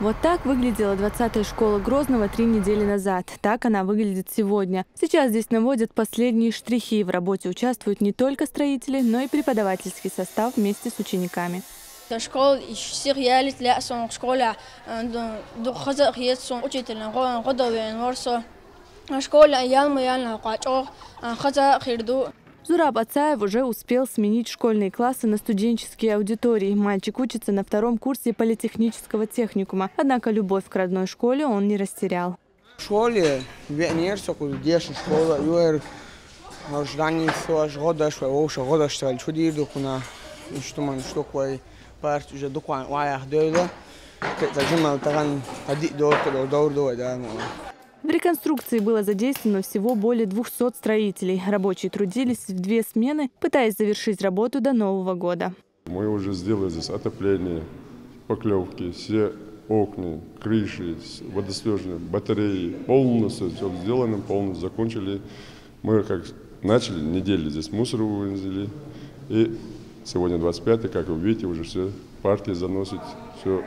Вот так выглядела 20-я школа Грозного 3 недели назад. Так она выглядит сегодня. Сейчас здесь наводят последние штрихи. В работе участвуют не только строители, но и преподавательский состав вместе с учениками. Школа Зураб Ацаев уже успел сменить школьные классы на студенческие аудитории. Мальчик учится на 2-м курсе политехнического техникума. Однако любовь к родной школе он не растерял. В школе школа, В реконструкции было задействовано всего более 200 строителей. Рабочие трудились в 2 смены, пытаясь завершить работу до Нового года. Мы уже сделали здесь отопление, поклевки, все окна, крыши, водоснежные батареи. Полностью все сделано, полностью закончили. Мы как начали, неделю здесь мусор вывозили. И сегодня 25-й, как вы видите, уже все партии заносит, все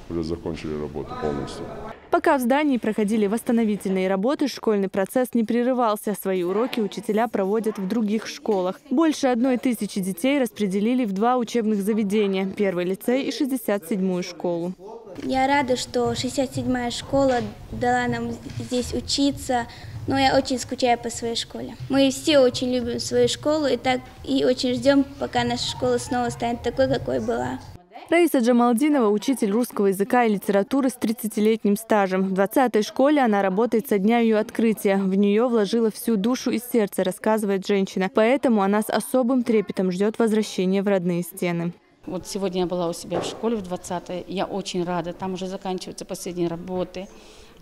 уже закончили работу полностью. Пока в здании проходили восстановительные работы, школьный процесс не прерывался. Свои уроки учителя проводят в других школах. Больше 1000 детей распределили в 2 учебных заведения – 1-й лицей и 67-ю школу. Я рада, что 67-я школа дала нам здесь учиться, но я очень скучаю по своей школе. Мы все очень любим свою школу и очень ждем, пока наша школа снова станет такой, какой была. Раиса Джамалдинова – учитель русского языка и литературы с 30-летним стажем. В 20-й школе она работает со дня ее открытия. В нее вложила всю душу и сердце, рассказывает женщина. Поэтому она с особым трепетом ждет возвращения в родные стены. Вот сегодня я была у себя в школе в 20-й. Я очень рада. Там уже заканчиваются последние работы.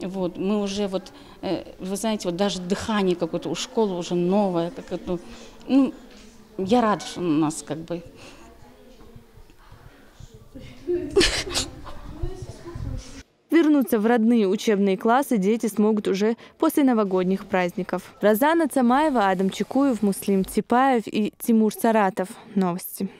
Вот, мы уже, вы знаете, даже дыхание какое-то у школы уже новое. Я рада, что у нас Вернуться в родные учебные классы дети смогут уже после новогодних праздников. Розана Цамаева, Адам Чекуев, Муслим Типаев и Тимур Саратов. Новости.